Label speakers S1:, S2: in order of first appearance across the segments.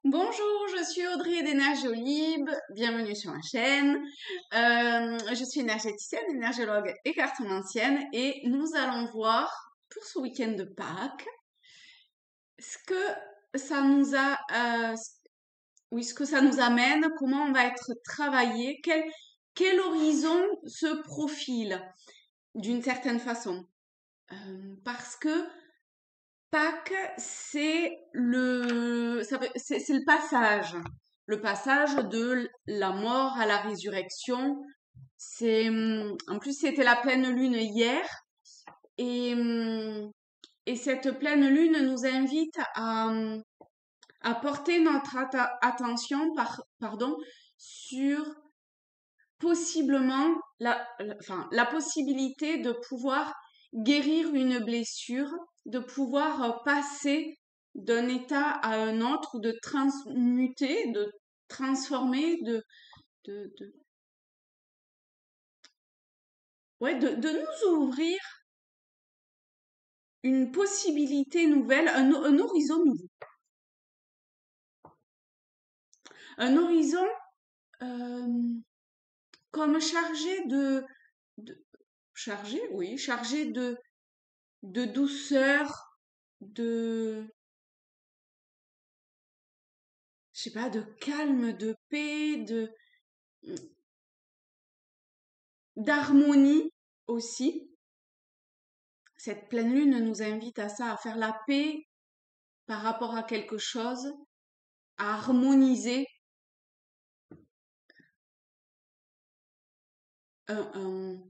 S1: Bonjour, je suis Audrey d'Énergie Libre, bienvenue sur ma chaîne. Je suis énergéticienne, énergéologue et cartomancienne et nous allons voir pour ce week-end de Pâques ce que ça nous a, ce que ça nous amène, comment on va être travaillé, quel horizon se profile d'une certaine façon. Parce que Pâques, c'est le passage de la mort à la résurrection. En plus, c'était la pleine lune hier, et, et cette pleine lune nous invite à porter notre attention, pardon, sur possiblement la possibilité de pouvoir guérir une blessure, de pouvoir passer d'un état à un autre, de transmuter, de transformer, de, ouais, de nous ouvrir une possibilité nouvelle, un horizon nouveau. Un horizon comme de chargé de douceur, de, je sais pas, de calme, de paix, d'harmonie aussi. Cette pleine lune nous invite à ça, à faire la paix par rapport à quelque chose, à harmoniser un, un,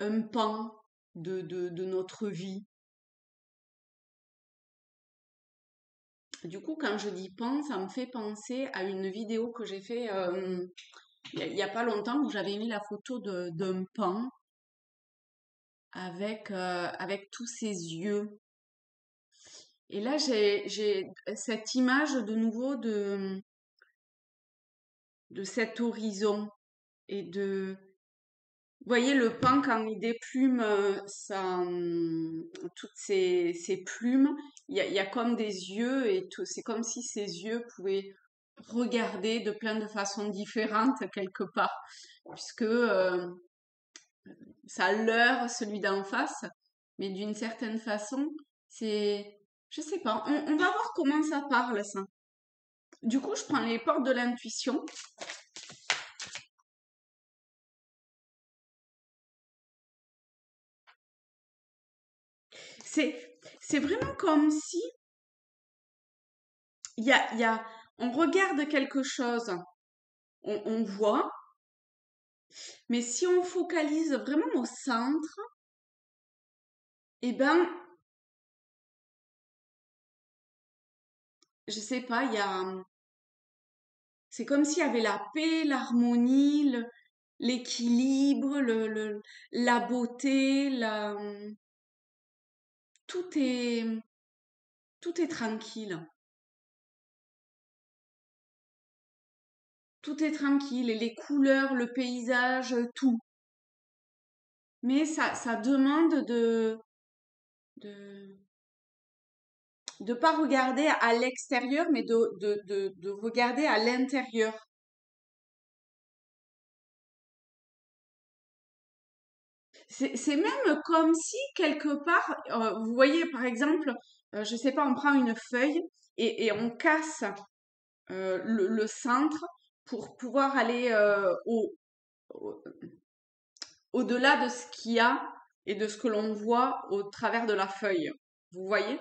S1: un pan de notre vie. Du coup, quand je dis pan, ça me fait penser à une vidéo que j'ai fait il y a pas longtemps où j'avais mis la photo d'un pan avec tous ses yeux. Et là, j'ai cette image de nouveau de cet horizon et vous voyez, le paon, quand il déplume toutes ses plumes, il y a comme des yeux et tout. C'est comme si ses yeux pouvaient regarder de plein de façons différentes quelque part, puisque ça leurre celui d'en face, mais d'une certaine façon, je sais pas, on va voir comment ça parle ça. Du coup, je prends les portes de l'intuition. C'est vraiment comme si il y a, on regarde quelque chose, on voit, mais si on focalise vraiment au centre, eh ben, je sais pas, c'est comme s'il y avait la paix, l'harmonie, l'équilibre, la beauté, tout est, tout est tranquille. Tout est tranquille, et les couleurs, le paysage, tout. Mais ça demande de, de pas regarder à l'extérieur, mais de regarder à l'intérieur. C'est même comme si, quelque part, vous voyez, par exemple, je sais pas, on prend une feuille et on casse le centre pour pouvoir aller au- au-delà de ce qu'il y a et de ce que l'on voit au travers de la feuille. Vous voyez?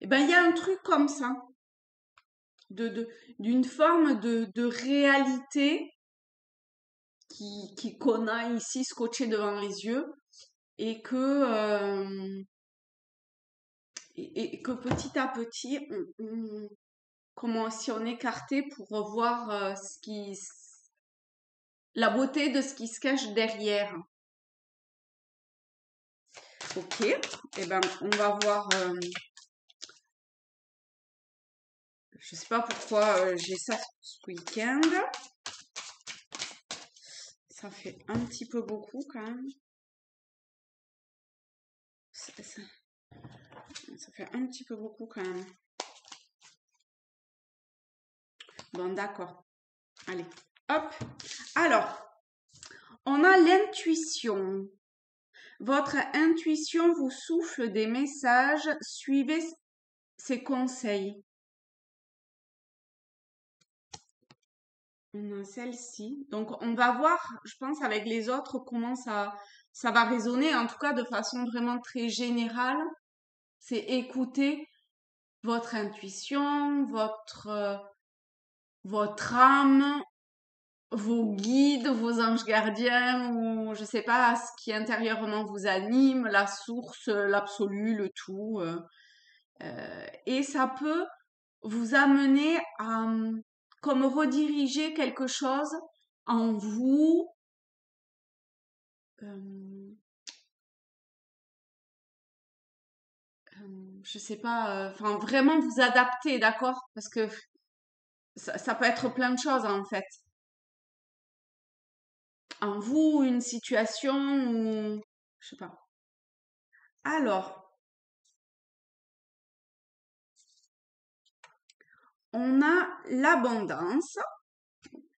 S1: Eh ben, il y a un truc comme ça, d'une forme de réalité qu'on a ici scotché devant les yeux et et que petit à petit, comment si on écartait pour revoir la beauté de ce qui se cache derrière. Ok, eh ben, on va voir. Je sais pas pourquoi j'ai ça ce week-end. Ça fait un petit peu beaucoup quand même. Ça fait un petit peu beaucoup quand même. Bon, d'accord. Allez, hop. Alors, on a l'intuition. Votre intuition vous souffle des messages. Suivez ses conseils. On a celle-ci. Donc, on va voir, je pense, avec les autres, comment ça va résonner. En tout cas, de façon vraiment très générale. C'est écouter votre intuition, votre âme, vos guides, vos anges gardiens, ou je sais pas, ce qui intérieurement vous anime, la source, l'absolu, le tout. Et ça peut vous amener à comme rediriger quelque chose en vous. euh, je sais pas, enfin vraiment vous adapter, d'accord? Parce que ça peut être plein de choses en fait. En vous, une situation ou je sais pas. Alors, on a l'abondance.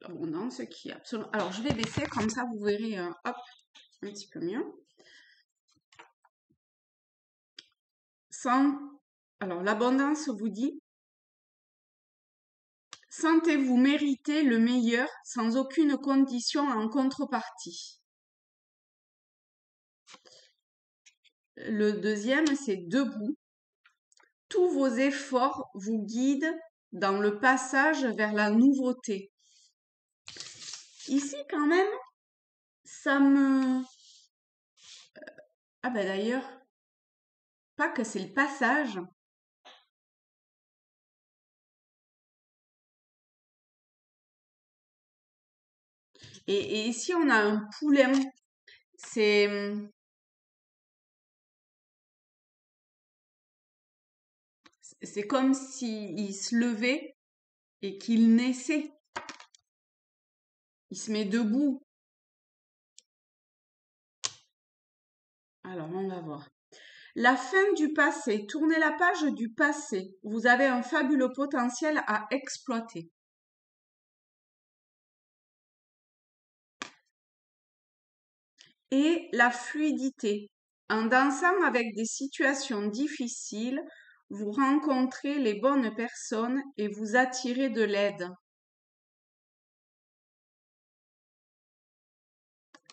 S1: L'abondance qui est absolument. Alors, je vais baisser comme ça, vous verrez, hop, un petit peu mieux. Sans. Alors, l'abondance vous dit, sentez-vous mériter le meilleur sans aucune condition en contrepartie. Le deuxième, c'est debout. Tous vos efforts vous guident dans le passage vers la nouveauté. Ici, quand même, ça me... Ah ben d'ailleurs, pas que c'est le passage. Et ici, on a un poulain. C'est c'est comme s'il se levait et qu'il naissait. Il se met debout. Alors, on va voir. La fin du passé. Tournez la page du passé. Vous avez un fabuleux potentiel à exploiter. Et la fluidité. En dansant avec des situations difficiles, vous rencontrez les bonnes personnes et vous attirez de l'aide.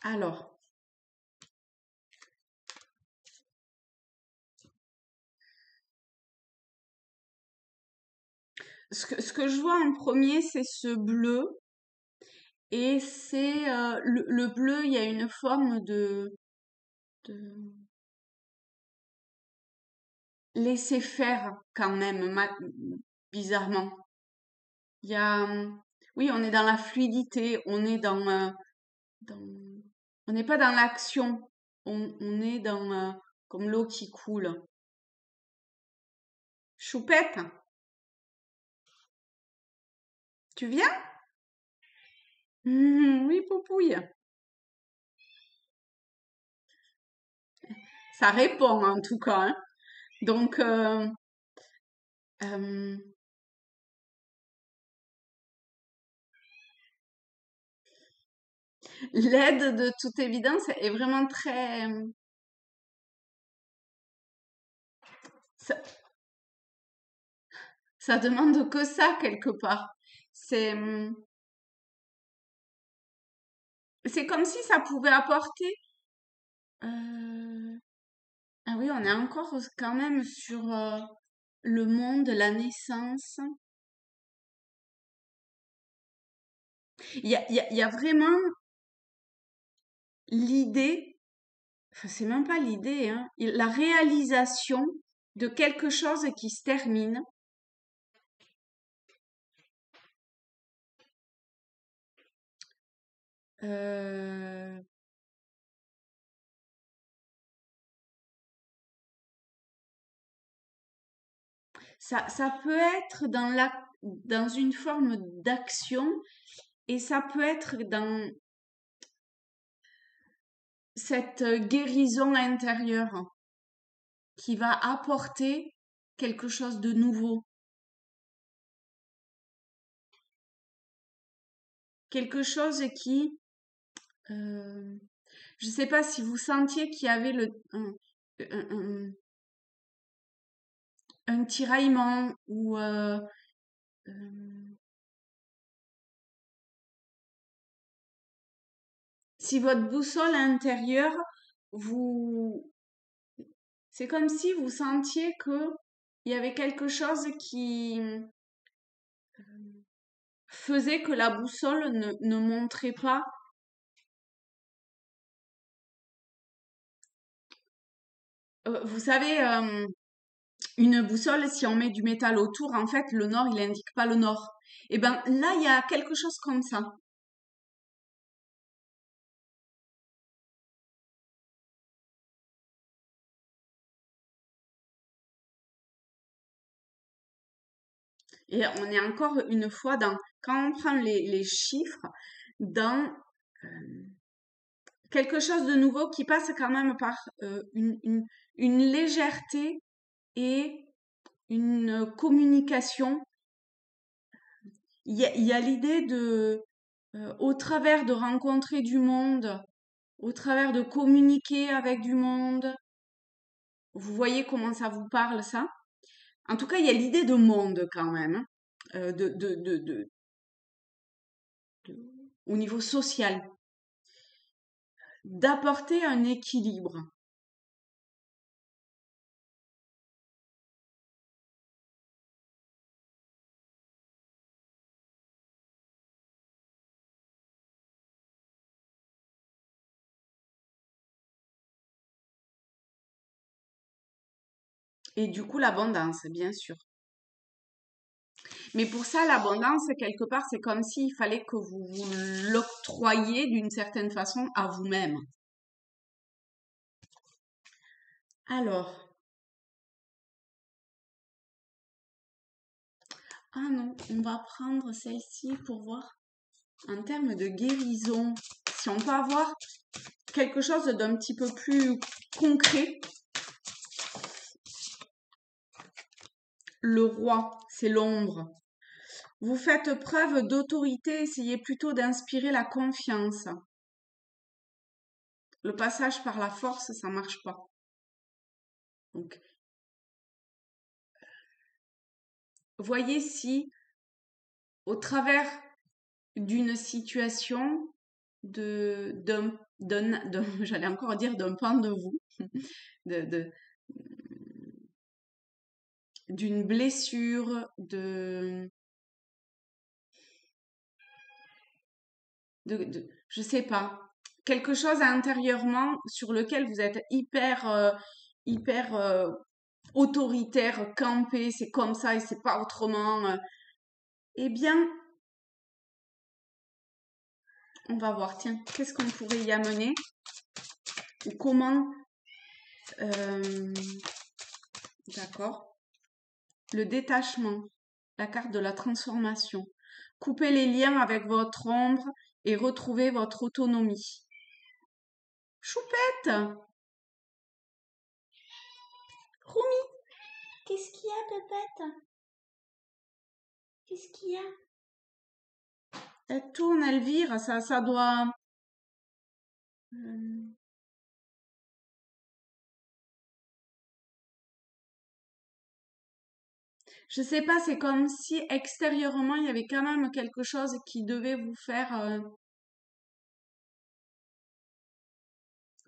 S1: Alors, ce que je vois en premier, c'est ce bleu. Et c'est le bleu, il y a une forme de laisser faire quand même, bizarrement. Il y a, oui, on est dans la fluidité, on est dans- on n'est pas dans l'action, on est dans comme l'eau qui coule. Choupette, tu viens? Oui, Poupouille. Ça répond en tout cas, hein. Donc, euh, l'aide de toute évidence est vraiment très... ça, ça demande que ça quelque part. C'est, c'est comme si ça pouvait apporter... euh, ah oui, on est encore quand même sur le monde, la naissance. Il y a vraiment l'idée, enfin c'est même pas l'idée, hein, la réalisation de quelque chose qui se termine. Euh, ça peut être dans une forme d'action et ça peut être dans cette guérison intérieure qui va apporter quelque chose de nouveau. quelque chose qui, euh, je ne sais pas si vous sentiez qu'il y avait un, un- un tiraillement ou euh, si votre boussole intérieure, vous, c'est comme si vous sentiez que il y avait quelque chose qui faisait que la boussole ne montrait pas. Vous savez, une boussole, si on met du métal autour, en fait, le nord, il indique pas le nord. Et ben là, il y a quelque chose comme ça. Et on est encore une fois quand on prend les chiffres, dans quelque chose de nouveau qui passe quand même par une légèreté et une communication. Il y a l'idée au travers de rencontrer du monde, au travers de communiquer avec du monde. Vous voyez comment ça vous parle, ça? En tout cas, il y a l'idée de monde quand même, hein, de- au niveau social, d'apporter un équilibre. Et du coup, l'abondance, bien sûr. Mais pour ça, l'abondance, quelque part, c'est comme s'il fallait que vous l'octroyiez d'une certaine façon à vous-même. Alors, ah non, on va prendre celle-ci pour voir en termes de guérison. Si on peut avoir quelque chose d'un petit peu plus concret. Le roi, c'est l'ombre. Vous faites preuve d'autorité, essayez plutôt d'inspirer la confiance. Le passage par la force, ça marche pas. Donc, voyez si, au travers d'une situation, j'allais encore dire d'un pan de vous, de, de- d'une blessure, je sais pas, quelque chose intérieurement sur lequel vous êtes hyper autoritaire, campé, c'est comme ça et c'est pas autrement. Eh bien, on va voir, tiens, qu'est-ce qu'on pourrait y amener ou comment, euh, d'accord, le détachement, la carte de la transformation. Coupez les liens avec votre ombre et retrouvez votre autonomie. Choupette! Roumi, qu'est-ce qu'il y a, Pépette? Qu'est-ce qu'il y a? Elle tourne, elle vire, ça doit... euh, je sais pas, c'est comme si extérieurement, il y avait quand même quelque chose qui devait vous faire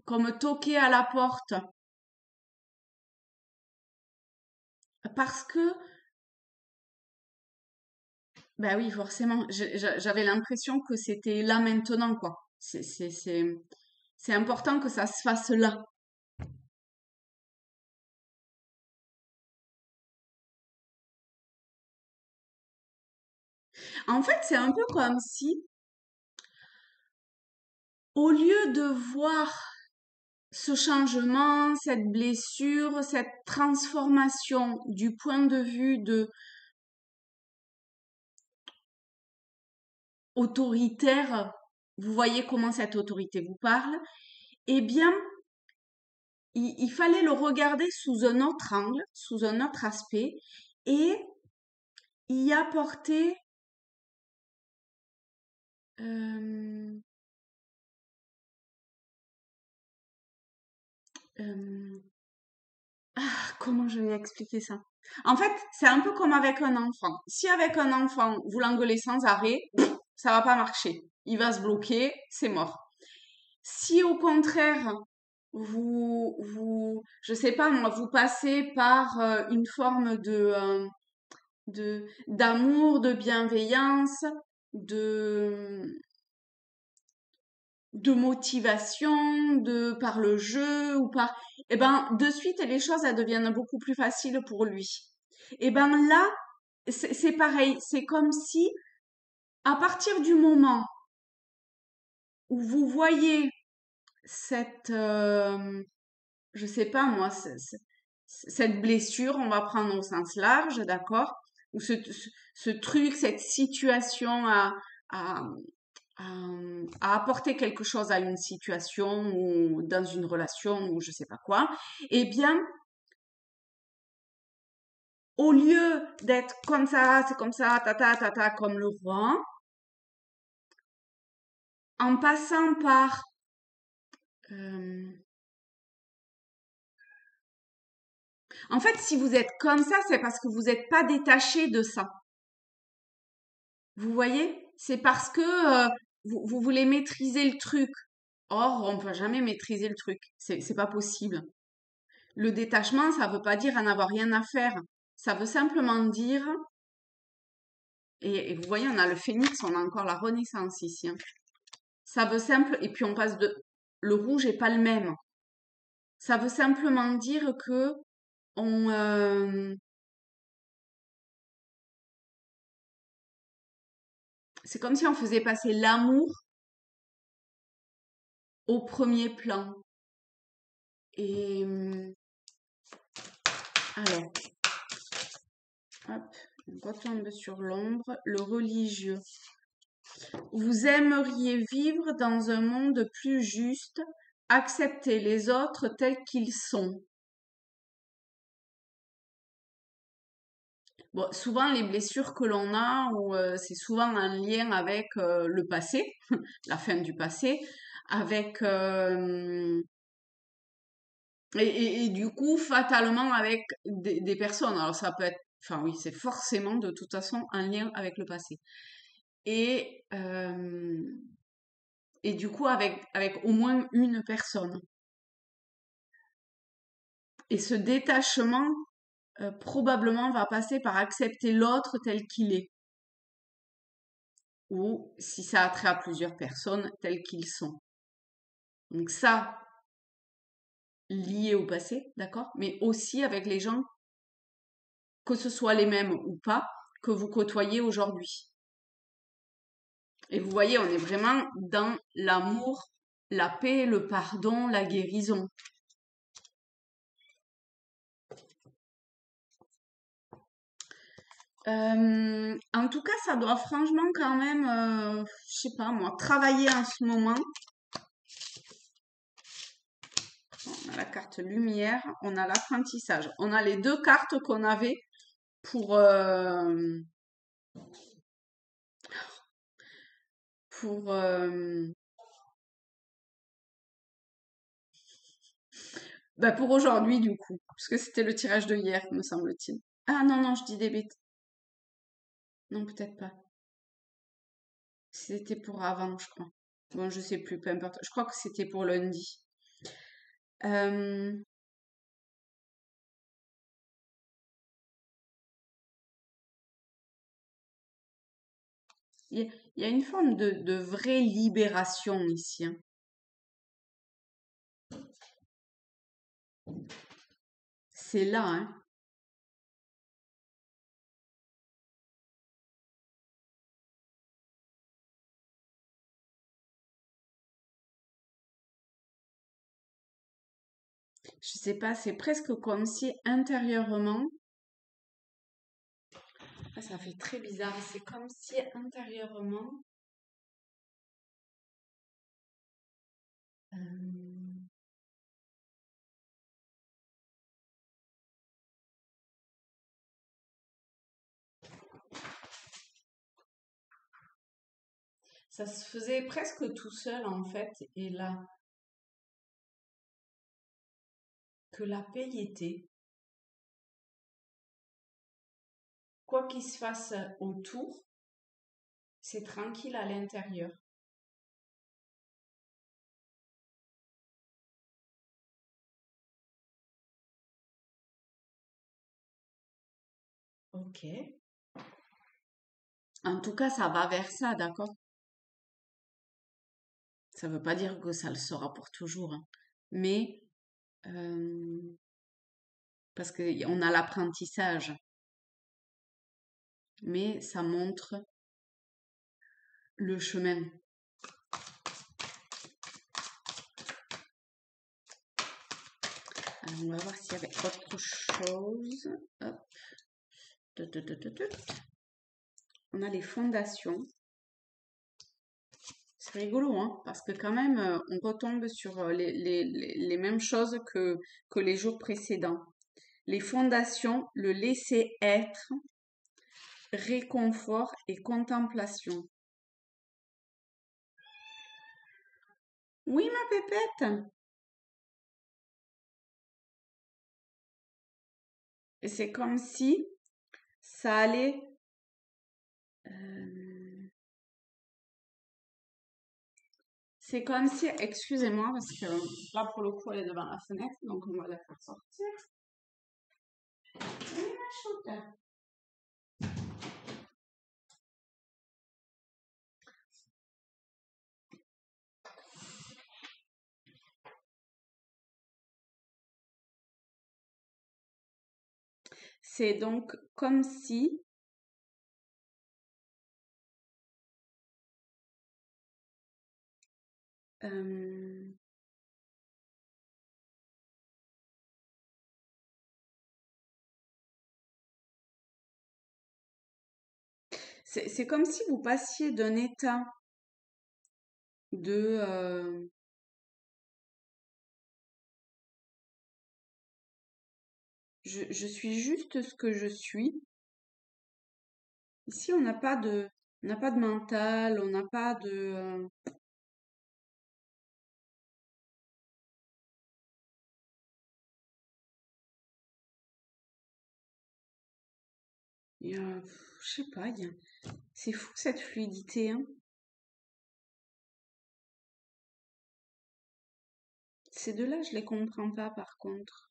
S1: comme toquer à la porte. Parce que, bah oui, forcément, j'avais l'impression que c'était là maintenant, quoi. C'est important que ça se fasse là. En fait, c'est un peu comme si, au lieu de voir ce changement, cette blessure, cette transformation du point de vue de autoritaire, vous voyez comment cette autorité vous parle, eh bien, il fallait le regarder sous un autre angle, sous un autre aspect, et y apporter Euh, euh, comment je vais expliquer ça? En fait, c'est un peu comme avec un enfant. Si avec un enfant, vous l'engueulez sans arrêt, ça va pas marcher. Il va se bloquer, c'est mort. Si au contraire, je sais pas moi, vous passez par une forme d'amour, de bienveillance, de, de motivation, par le jeu ou par, eh ben, de suite, les choses, elles deviennent beaucoup plus faciles pour lui. Eh ben, là, c'est pareil. C'est comme si, à partir du moment où vous voyez cette, je sais pas moi, cette blessure, on va prendre au sens large, d'accord? Ou ce truc, cette situation à, à apporter quelque chose à une situation ou dans une relation ou je sais pas quoi, eh bien, au lieu d'être comme ça, c'est comme ça, tata, comme le roi, en passant par euh, en fait, si vous êtes comme ça, c'est parce que vous n'êtes pas détaché de ça. Vous voyez? C'est parce que vous voulez maîtriser le truc. Or, on ne peut jamais maîtriser le truc. C'est pas possible. Le détachement, ça veut pas dire en avoir rien à faire. Ça veut simplement dire, et vous voyez, on a le phénix, on a encore la renaissance ici, hein. Ça veut simple, et puis on passe le rouge est pas le même. Ça veut simplement dire que on, c'est comme si on faisait passer l'amour au premier plan. Et alors, hop, on retombe sur l'ombre, le religieux. Vous aimeriez vivre dans un monde plus juste, accepter les autres tels qu'ils sont. Bon, souvent les blessures que l'on a, ou c'est souvent un lien avec le passé, la fin du passé, avec et du coup fatalement avec des personnes. Alors ça peut être, enfin oui, c'est forcément de toute façon un lien avec le passé. Et et du coup avec au moins une personne. Et ce détachement probablement va passer par accepter l'autre tel qu'il est. Ou si ça a trait à plusieurs personnes, tels qu'ils sont. Donc ça, lié au passé, d'accord? Mais aussi avec les gens, que ce soit les mêmes ou pas, que vous côtoyez aujourd'hui. Et vous voyez, on est vraiment dans l'amour, la paix, le pardon, la guérison. En tout cas, ça doit franchement quand même, je sais pas moi, travailler en ce moment. On a la carte lumière, on a l'apprentissage. On a les deux cartes qu'on avait pour, pour, bah pour aujourd'hui du coup, parce que c'était le tirage de hier, me semble-t-il. Ah non, non, je dis des bêtises. Non, peut-être pas. C'était pour avant, je crois. Bon, je sais plus, peu importe. Je crois que c'était pour lundi. Euh, il y a une forme de vraie libération ici, hein. C'est là, hein. Je sais pas, c'est presque comme si intérieurement, ah, ça fait très bizarre, c'est comme si intérieurement, euh, Ça se faisait presque tout seul en fait. Et là, que la paix y était, quoi qu'il se fasse autour, c'est tranquille à l'intérieur. Ok. En tout cas, ça va vers ça, d'accord? Ça veut pas dire que ça le sera pour toujours, hein. Mais euh, parce qu'on a l'apprentissage, mais ça montre le chemin. Alors, on va voir s'il y avait autre chose. Hop. On a les fondations. C'est rigolo, hein, parce que quand même, on retombe sur les mêmes choses que les jours précédents. Les fondations, le laisser être, réconfort et contemplation. Oui, ma pépette. Et c'est comme si ça allait. euh, c'est comme si, excusez-moi, parce que là pour le coup elle est devant la fenêtre, donc on va la faire sortir. Oui, ma choute. C'est donc comme si, euh, c'est comme si vous passiez d'un état de je suis juste ce que je suis. Ici, on n'a pas de mental, on n'a pas de, il y a- je sais pas, c'est fou cette fluidité, hein. Ces deux-là, je les comprends pas par contre.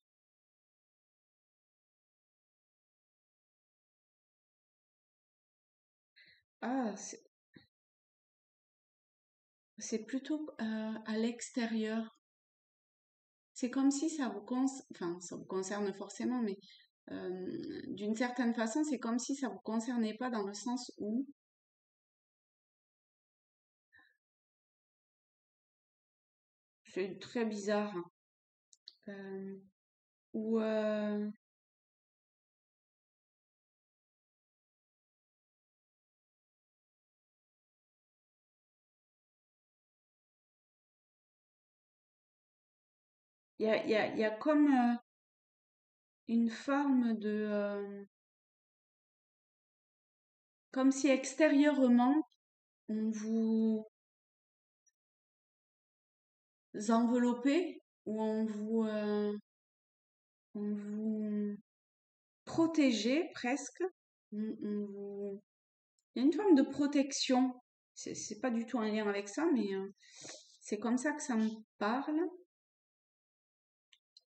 S1: Ah, c'est plutôt à l'extérieur. C'est comme si ça vous enfin, ça vous concerne forcément, mais d'une certaine façon, c'est comme si ça vous concernait pas dans le sens où c'est très bizarre, hein. Euh, où il y a comme une forme de comme si extérieurement on vous enveloppait ou on vous protégeait presque. Il y a une forme de protection. C'est pas du tout un lien avec ça, mais c'est comme ça que ça me parle.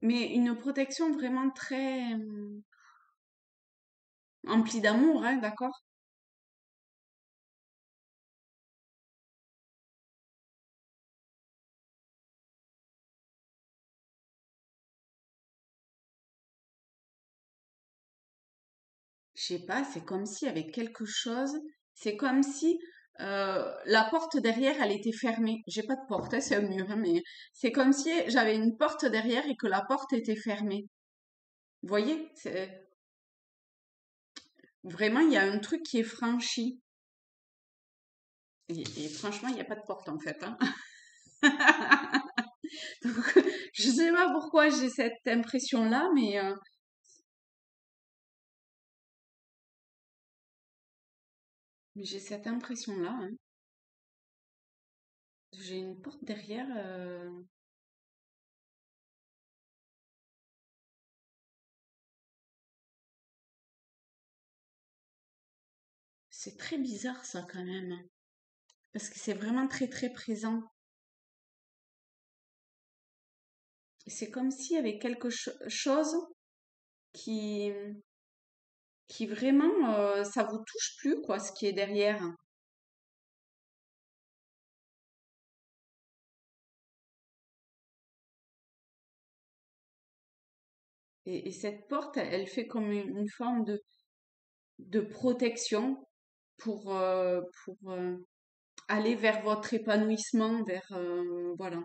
S1: Mais une protection vraiment très emplie d'amour, hein, d'accord? Je sais pas, c'est comme si avec quelque chose, c'est comme si la porte derrière, elle était fermée. J'ai pas de porte, hein, c'est un mur, hein, mais c'est comme si j'avais une porte derrière et que la porte était fermée. Vous voyez? Vraiment, il y a un truc qui est franchi. Et franchement, il n'y a pas de porte en fait, hein. Donc, je sais pas pourquoi j'ai cette impression-là, mais j'ai cette impression-là, hein. J'ai une porte derrière. C'est très bizarre ça quand même. Parce que c'est vraiment très très présent. Et c'est comme s'il y avait quelque chose qui, qui vraiment, ça vous touche plus, quoi, ce qui est derrière. Et cette porte, elle fait comme une forme de protection pour aller vers votre épanouissement, vers, voilà.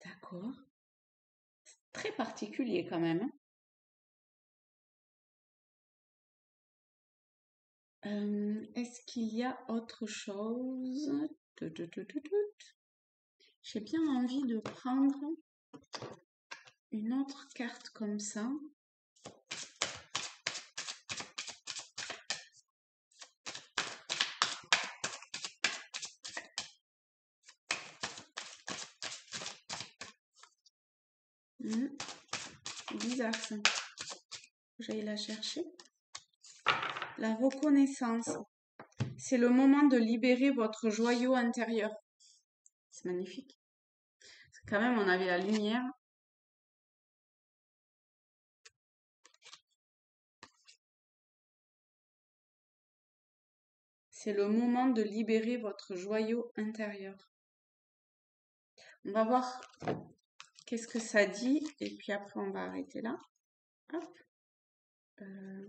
S1: D'accord. Très particulier quand même, hein. Est-ce qu'il y a autre chose? J'ai bien envie de prendre une autre carte comme ça. Hmm, bizarre ça. J'aille la chercher. La reconnaissance. C'est le moment de libérer votre joyau intérieur. C'est magnifique. Quand même, on avait la lumière. C'est le moment de libérer votre joyau intérieur. On va voir qu'est-ce que ça dit. Et puis après, on va arrêter là. Hop. Euh,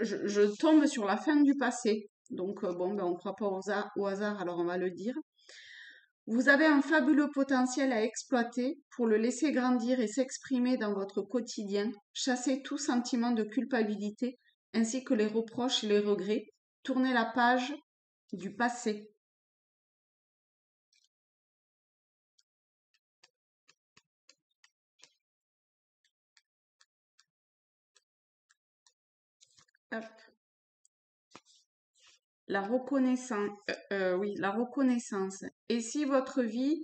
S1: je tombe sur la fin du passé. Donc, bon, ben, on ne croit pas au hasard, alors on va le dire. Vous avez un fabuleux potentiel à exploiter pour le laisser grandir et s'exprimer dans votre quotidien. Chassez tout sentiment de culpabilité ainsi que les reproches et les regrets. Tournez la page du passé. Hop. La reconnaissance. Oui, la reconnaissance. Et si votre vie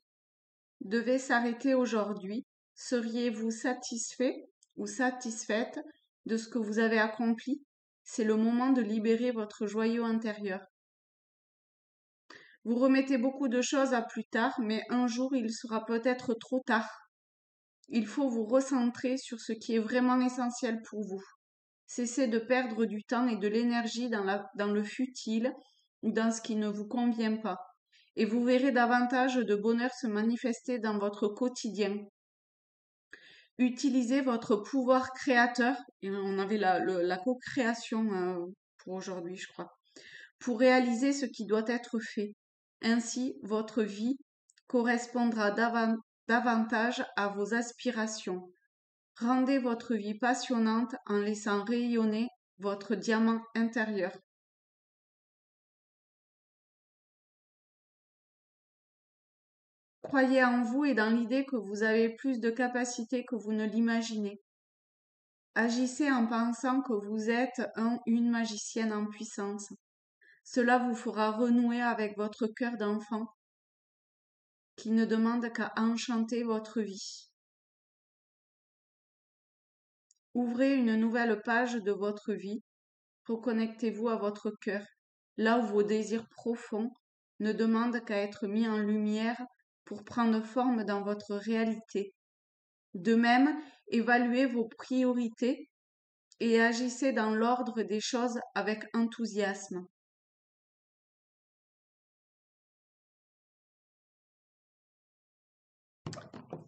S1: devait s'arrêter aujourd'hui, seriez-vous satisfait ou satisfaite de ce que vous avez accompli? C'est le moment de libérer votre joyau intérieur. Vous remettez beaucoup de choses à plus tard, mais un jour il sera peut-être trop tard. Il faut vous recentrer sur ce qui est vraiment essentiel pour vous. Cessez de perdre du temps et de l'énergie dans le futile ou dans ce qui ne vous convient pas. Et vous verrez davantage de bonheur se manifester dans votre quotidien. Utilisez votre pouvoir créateur, et on avait la co-création pour aujourd'hui, je crois, pour réaliser ce qui doit être fait. Ainsi, votre vie correspondra davantage à vos aspirations. Rendez votre vie passionnante en laissant rayonner votre diamant intérieur. Croyez en vous et dans l'idée que vous avez plus de capacités que vous ne l'imaginez. Agissez en pensant que vous êtes une magicienne en puissance. Cela vous fera renouer avec votre cœur d'enfant qui ne demande qu'à enchanter votre vie. Ouvrez une nouvelle page de votre vie. Reconnectez-vous à votre cœur, là où vos désirs profonds ne demandent qu'à être mis en lumière pour prendre forme dans votre réalité. De même, évaluez vos priorités et agissez dans l'ordre des choses avec enthousiasme.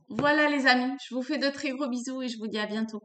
S1: Voilà les amis, je vous fais de très gros bisous et je vous dis à bientôt.